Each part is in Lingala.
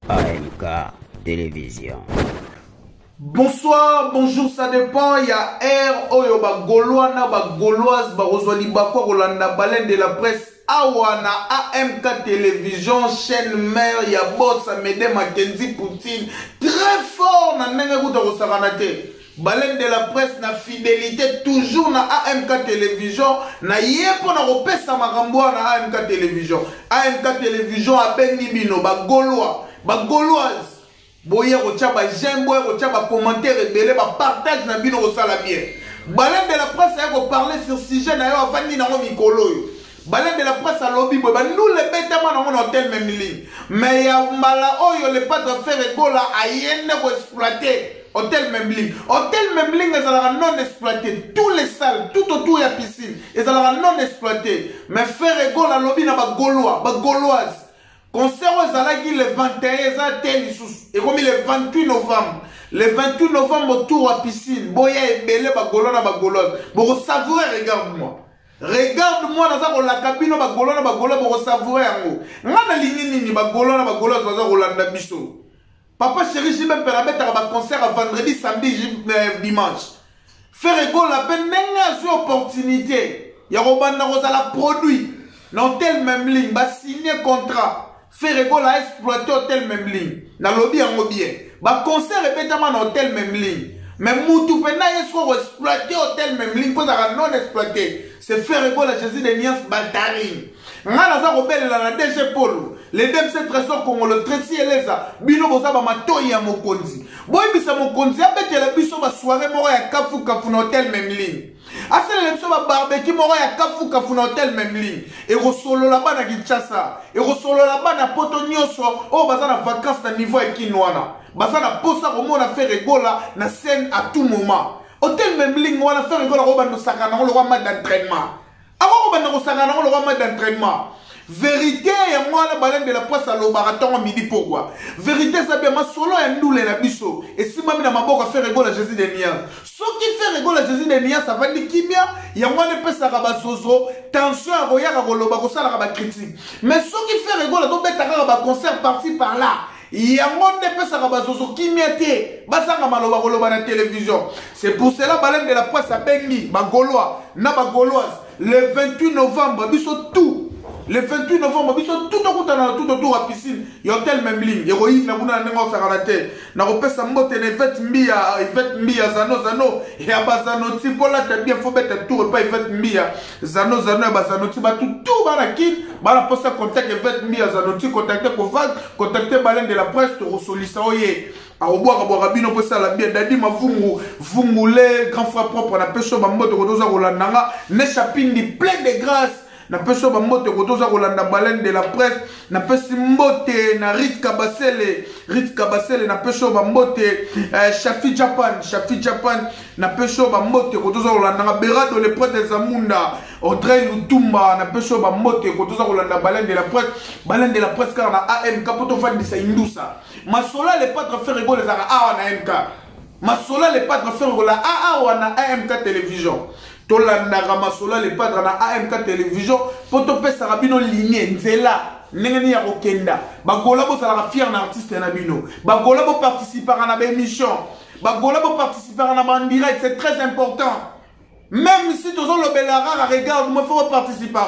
AMK Télévision. Bonsoir, bonjour, ça dépend. Il y a R, Oyo, Gaulois, Gauloise, Barozoli, Bako, Rolanda, Baleine de la presse, Awana, AMK Télévision, chaîne mère, il y a Boss, Amédée, Mackenzie, Poutine, très fort, na Nenga Gouta Rosaranate. Baleine de la presse, na fidélité, toujours na AMK Télévision, na yepo na repesa maramboa na AMK Télévision. AMK Télévision, a Benibino, Gaulois, Gauloise. Boye rochaba j'aime boye rochaba commentaire rebelle ba partage na bino ko sala bien. Baleine de la presse a parler sur sujet na yo avandi na mikolo yo. Baleine de la presse a lobby boy ba nous le betama na mon hôtel même ligne. Mais ya mbala oyo le pas de faire égola ayende ko exploiter hôtel même ligne. Hôtel même ligne ezala non exploité tous les salles tout autour ya piscine ezala non exploité. Mais faire égola lobby na ba Gaulois, ba Gauloise. Concert aux Alagi le 21 et comme le 28 novembre. Le 28 novembre, autour à piscine. Boya et belé, bagolona, bagolose. Pour savourer, regarde-moi. Regarde-moi dans la cabine, bagolona, bagolose, pour savourer en haut. N'a ligne, bagolona, bagolose, dans Rolanda Bisso. Papa chéri, j'ai même permettre à concert à vendredi, samedi, dimanche. Faire égale la peine, n'a pas opportunité. Il y a Robana Rosala produit. Dans telle même ligne, va signer contrat. Faire égale à exploiter hôtel même ligne. Na lobby en bien. Ba concert répétamment dans hôtel même ligne. Mais moutou pena yesco exploiter hôtel même ligne pour ça non exploité. C'est faire égale à Jésus de Nias Baltarine. Ngana za robel la DG Polo. Les DMC trésor Congo le Tracy Eleza. Bino boza ba matoyi ya mokonzi. Boy bisa mokonzi abete la biso ba soirée moro ya kafu na hôtel même ligne. Asel le biso ba barbecue moro ya kafu na hôtel même ligne. Et rosolo la bana Kinshasa. Et rosolo la bana poto nyonso o baza na vacances na niveau ekinwana. Baza na posa ko na faire égola na scène à tout moment. Hôtel même ligne wana faire égola ko bando sakana ko mode d'entraînement. Avant ko bando sakana ko mode d'entraînement. Vérité et moi la baleine de la presse à l'obaraton midi pourquoi vérité ça bien ma solo et nous les biso et si même na maboka faire rigolo à Jésus de Nia ce qui fait rigolo à Jésus de Nia ça va dire kimia ya moi ne peut ça ba sozo tension à roya ka koloba ko sala ka ba critique mais ce qui fait rigolo to betaka ba concert parti par là ya moi ne peut ça ka ba sozo kimia té ba sanga maloba koloba na télévision c'est pour cela baleine de la presse à Bengi ba Gaulois na ba Gauloise le 28 novembre biso tout. Le 28 novembre, tout autour à piscine, il y a tel même ligne. Héroïne, n'a pas de n'a pas sa motte, Yvette Mbia, Zano, et à Bazano, Tipola, t'as bien faut mettre tout, pas Yvette Mbia, Zano, Bazano, tout, Barakin, Bala poste contact Yvette Mbia, Zano, contacter Kovac, contacter Baleine de la presse, Rosolisa, oye. A boire rabino pour ça la bien dadi ma vungule grand frère propre on a pêché ma moto rodoza rolandanga ne chapindi plein de grâce. Na peso ba moto kotoza kolanda baleine de la presse na pesi mbote na Rit Kabasele na peso ba mbote Shafi Japan na peso ba mbote kotoza kolanda Berado le prêtre des Amunda Audrey Lutumba na peso ba mbote kotoza kolanda baleine de la presse car na AMK poto fandi sa indusa masola le patre faire rigolo les ara na AMK masola le patre faire rigolo na AMK Télévision. Tolanda Ramasola les padres na AMK Télévision pour te faire sarabino lignée nzela nengeni ya kokenda bagola bo sala fier na artiste na bino bagola bo participer à na émission bagola bo participer à na direct c'est très important même si tu as le belara regarde moi faut participer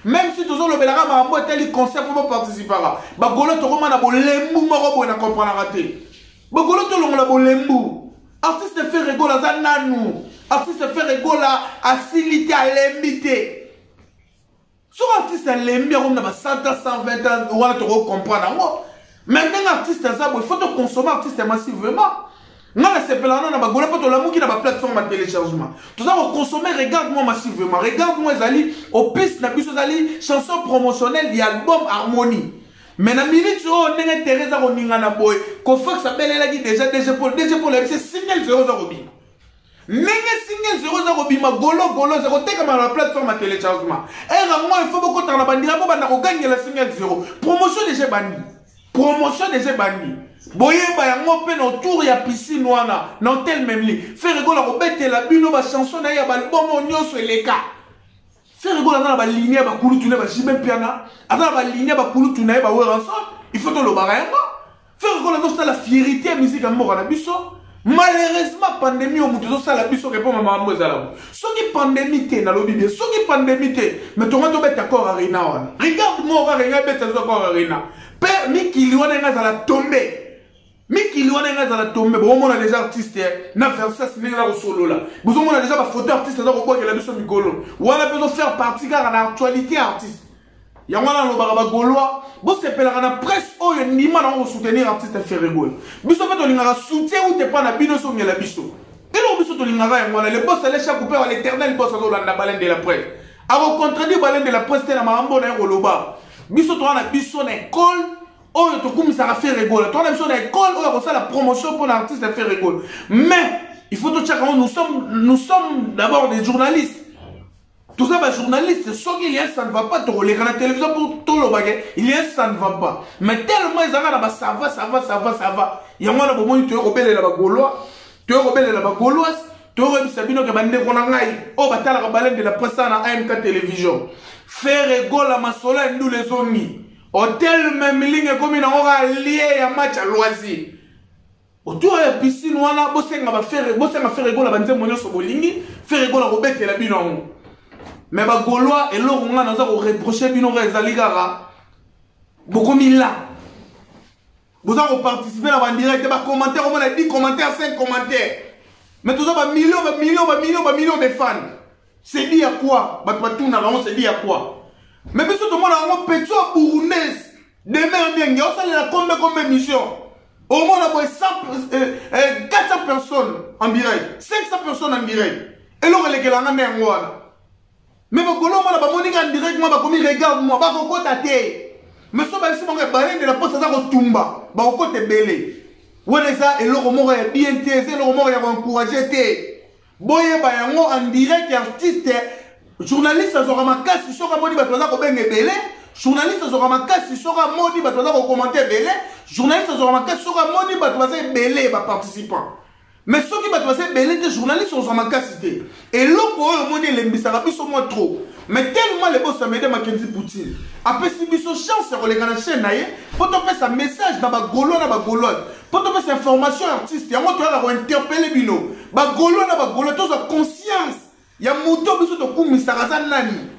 même si tu as le belara ma mo tel concert faut participer bagola to komana bo lembu moko bo na comprendre raté bagola to longola bo lembu artiste fait rigola za nanu artiste fait rigola à silité à l'embité. Sur artiste à l'embité, on a 100 ans, 120 ans, on va te comprendre. Maintenant, artiste, il faut te consommer artiste massivement. Non, c'est pas là, on a pas de l'amour qui n'a pas plateforme de téléchargement. Tout ça, on consomme, regarde-moi massivement. Regarde-moi, Zali, au piste, na biso Zali, chanson promotionnelle d'album Harmonie. Mais na minute, on est intéressé à Roningana Boy. Qu'on fait que ça belle là qui déjà DG Paul, c'est signal 0 robin. Nenge signal 0 robin, golo, 0 t'es comme la plateforme à téléchargement. Et moi, il faut beaucoup de temps à bandir, on gagner la signal 0. Promotion déjà banni. Boye ba yango pe no tour ya piscine wana, non tel même li. Faire rigolo ko bete la bino ba chanson na ya ba album nyonso eleka. Faire rigolo na ba ligne ba kulu tuna ba jimem piana. Ata ba ligne ba kulu tuna ba wera ensemble. Il faut to lo barango. qu'on a la fierté à musique à mort à biso. Malheureusement, pandémie au monde, ça la biso répond à ma maman. Ce qui pandémie t'es, na l'obédience, ce qui pandémie t'es, mais ton mari est d'accord à Rina. Regarde-moi, regarde, bête, d'accord à Rina. Père, mais qu'il y en a dans la tombée. Mais qu'il y en a dans la tombée. Bon, on a déjà artistes, n'a fait ça, c'est déjà au solo là. Bon, on a déjà ma photo artiste, là, on voit qu'elle a besoin de Migolo. Ou on a besoin de faire partie car en actualité artiste. Il y a un le Gaulois. Bon, c'est pour la presse, oh, il y a un soutenir artiste à faire rigole. Biso fait un soutien ou t'es pas na bino sur la biso. Et là, biso to lingara et moi, le boss allait chaque coupé à l'éternel boss à la baleine de la presse. Avant contredire baleine de la presse, t'es na marambo na Roloba. Biso to na biso na école, oh, to comme ça a fait rigole. Toi, na biso na école, oh, ça la promotion pour l'artiste à faire rigole. Mais, il faut te checker, nous sommes d'abord des journalistes. Tout ça, journaliste, ce qu'il y a, ça ne va pas. Tu regardes la télévision pour tout le bagage. Il y a, ça ne va pas. Mais tellement ils ont ça va. Il y a un moment où tu es rebelle là-bas gaulois. Tu es rebelle là-bas gauloise. Tu es rebelle Sabino qui a bandé qu'on a ngaï. Oh, bah, t'as la baleine de la presse à AMK télévision. Faire rigole à ma soleil, nous les zones. Hôtel, même ligne, comme il aura lié à match à loisir. Autour de la piscine, on a bossé à faire rigole à bandé mon sur Bolingi. Faire rigole à Robert et la bilan. Mais les Gaulois et l'or on a reproché bino rezaligara beaucoup mille là. Vous avez participé à la direct, des commentaires, on a 10 commentaires, 5 commentaires. Mais tout ça, millions de fans. C'est dit à quoi? Tout c'est dit à quoi? Mais tout le monde a un petit burundais. Demain, bien, il y a aussi la combien mission. Au moins, on a 400 personnes en direct, 500 personnes en direct. Et l'or est là, on a mais les Gaulois, en direct, regarde-moi, mais si on a baleine de la poste, ça va tomber. Ils sont belés. Ils sont bien taisés, ils sont encouragés. En direct, artiste, journaliste, ils sont ma casse, ils sont maudits, ils sont belés. Journaliste, ils sont ma casse, ils sont maudits, ils sont commenter belés. Journaliste, ils sont ma casse, ils sont maudits, ils sont belés, participants. Mais ceux qui sont belés, les journalistes sont ma casse. Et l'autre, ils sont moins trop. Mais tellement les boss m'aident Mackenzie Poutine. Après si ils ont chance de regarder la chaîne, pour te faire un message dans la Gaulois, dans la Gaulois, pour te faire information artiste, il y a moi qui va interpeller Bino. Ba Gaulois, dans la Gaulois, tu as conscience. Il y a Mouto qui sont commissaire Azan Nani.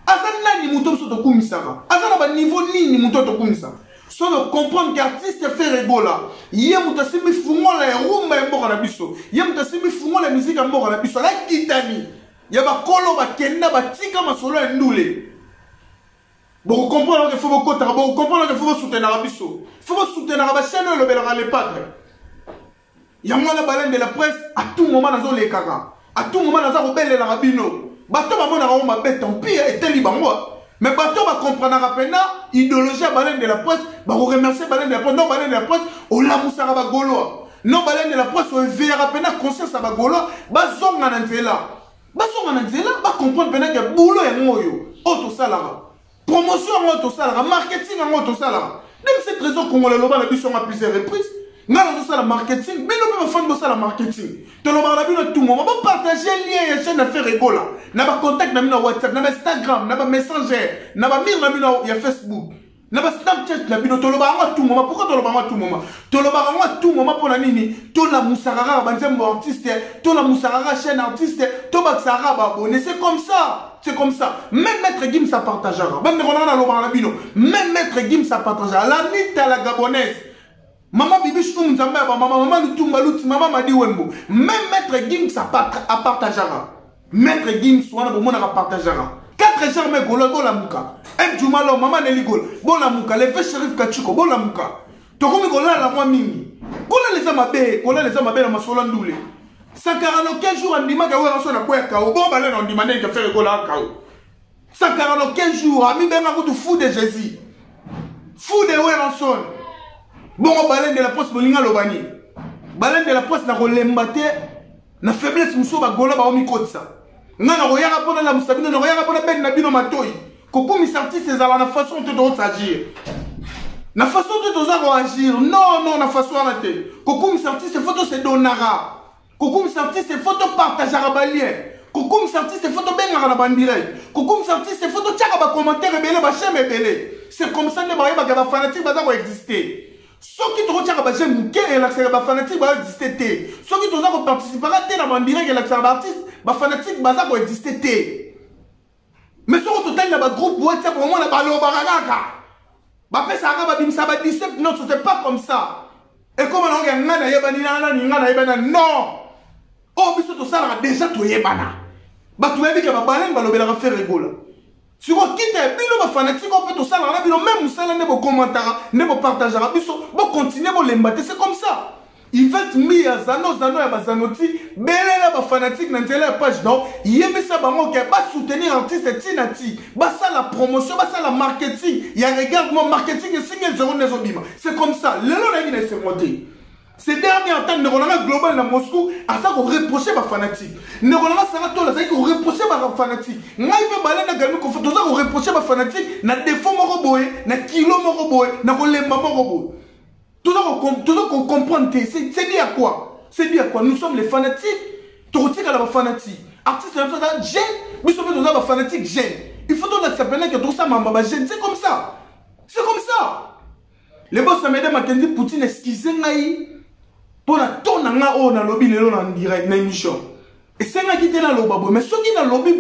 Azan Nani Mouto qui sont commissaire. Azan na niveau ni Mouto qui sont commissaire. Soit de comprendre qu'artiste fait rigola. Il y a Mouto qui font la rumba et mort à la biso. Il y a Mouto qui font la musique à mort à la biso. La Kitani. Il y a des kolo bakenda batika masolo ndule. Bon comprendre que faut comprendre que faut soutenir la biso. Faut soutenir la chaîne le belera les padres. Il y a moi la baleine de la presse à tout moment dans les kaka. À tout moment dans rebelle la rabino. Bato ba mona ma bête tant pis et tel moi. Mais bato va comprendre rapidement idéologie à baleine de la presse, ba remercier baleine de la presse, non baleine de la presse, on la moussara ba gaulois. Non baleine de la presse on veille rapidement conscience à ba gaulois, ba zonga na nzela. Baso manazela ba comprendre pendant que boulot est moyo auto salara promotion auto salara marketing auto salara même cette raison qu'on le loba la biso à plusieurs reprises ngala zo sala marketing mais le même fan de ça marketing to loba la bino tout moment ba partager lien ya chaîne affaire rigola na ba contact na bino WhatsApp na ba Instagram na ba Messenger na ba mir na bino ya Facebook na ba Snapchat na bino to loba à tout moment pourquoi to loba à tout moment to loba à tout moment pour la nini to la musarara banzembo artiste to la musarara chaîne artiste to ba sara ba abonné c'est comme ça même maître Gim ça partagera même on a loba na bino même maître Gim ça partagera la nita la gabonaise maman bibi chou nzamba ba maman lutumba lut maman madi wembo même maître Gim ça partagera maître Gim soit na bomona partagera 4 jours mais golo bola muka un jumalo maman neligol bola muka le fait shérif kachiko bola muka to komi gola la moi mingi gola les amabe na masola ndule 145 jours andima ka wera so na kwa ka bon balé on demandé que faire gola ka 145 jours ami benga ko fou de Jésus fou de wera son bon balé de la poste bolinga lobani balé de la poste na ko lembate na faiblesse muso ba gola ba omi kotsa ngana royaka pona la musabino na royaka pona ben na bino matoi koko mi sorti ces ala na façon de agir na façon de agir non na façon arrêter koko mi sorti ces photos c'est donara koko mi sorti ces photos partagera balien koko mi sorti ces photos ben na bandirect koko mi sorti ces photos tchaka ba commentaire belé ba chaîne belé c'est comme ça ne ba ba fanatique ba za ko exister Soki to tchaka ba jeune muke relaxer ba fanatique ba exister té. Soki to za ko participer té na bandira relaxer ba artiste ba fanatique ba za ko exister té. Mais soki to tali na ba groupe WhatsApp au moins na ba lo ba kaka. Ba pesa ka ba bimisa ba 17 non c'était pas comme ça. Et comme on a ngana yebani na yebana non. Oh biso to sala déjà to yebana. Ba to yebi ke ba baleng ba lobela ka faire rigola. Si vous quittez, vous fanatique, on peut tout ça, même ça, vous commentez, vous partagez, vous continuez, vous l'embattez, c'est comme ça. Il va être mis à Zano, et Zanoti, belé la fanatique, dans la page, non, il y a ça, va soutenir l'artiste, Tinati, ça la promotion, ça la marketing, il y a regarde, mon marketing, c'est comme ça. Le long, il s'est monté. Ces derniers temps, nous avons global à Moscou, à ça qu'on reprochait ma fanatique. Nous avons ça qu'on reprochait ma fanatique. Nous avons reproché ma fanatique, na défaut mon robot, na kilo mon robot, na relève mon robot. Tout ça qu'on comprend, c'est dit à quoi? C'est dit à quoi? Nous sommes les fanatiques. Tout à la fanatique. Artiste, j'aime, mais sommes tous fanatique, j'aime. Il faut donc s'appeler que tout ça m'a j'aime. C'est comme ça. C'est comme ça. Les boss, ça m'aide à Makendi Poutine, excusez-moi. Pour la tonne on a lobby le en direct dans l'émission. Et c'est là qui était dans le lobby. Mais ceux qui dans le lobby,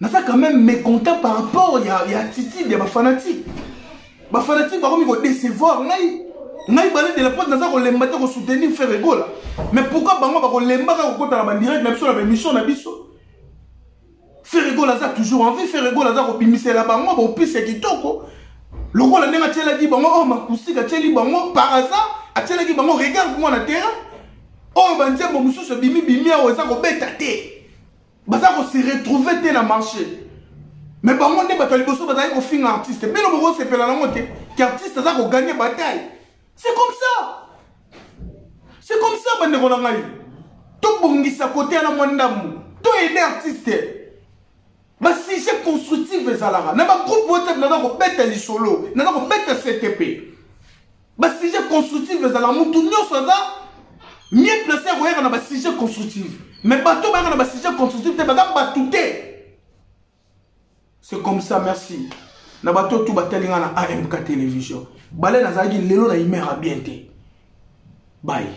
n'a pas quand même mécontent par rapport à l'attitude de ma fanatique. Ma fanatique, par contre, il va décevoir. N'a pas de la porte dans un lemba pour soutenir faire rigolo. Mais pourquoi bango va lemba quand on a direct même sur la émission na biso. Faire rigolo ça toujours envie faire rigolo ça au bimisé la bango au pisse kitoko. Le rôle la nenga tela dit bango oh ma kusika teli bango par hasard. Atiela ki bango regarde moi na terrain. Oh bandia mo musu se bimi a oza ko beta te. Baza ko se retrouver te na marché. Mais bango ne bato liboso baza ko finga artiste. Mais le mo se pela na moté ki artiste za ko gagner bataille. C'est comme ça. C'est comme ça bande ko na ngai. To bongisa côté na mondamu. To aider artiste. Ba sujet constructif ezalaka. Na ba groupe WhatsApp na ko beta li solo. Na ko beta CTP. Bah sujet constructif les ala mutu nyoso za mieux placé royer na ba sujet constructif mais bato ba na ba sujet constructif te ba batouté. C'est comme ça merci na bato tout batelinga na AMK télévision balé na zaki lelo na imera bien te bye.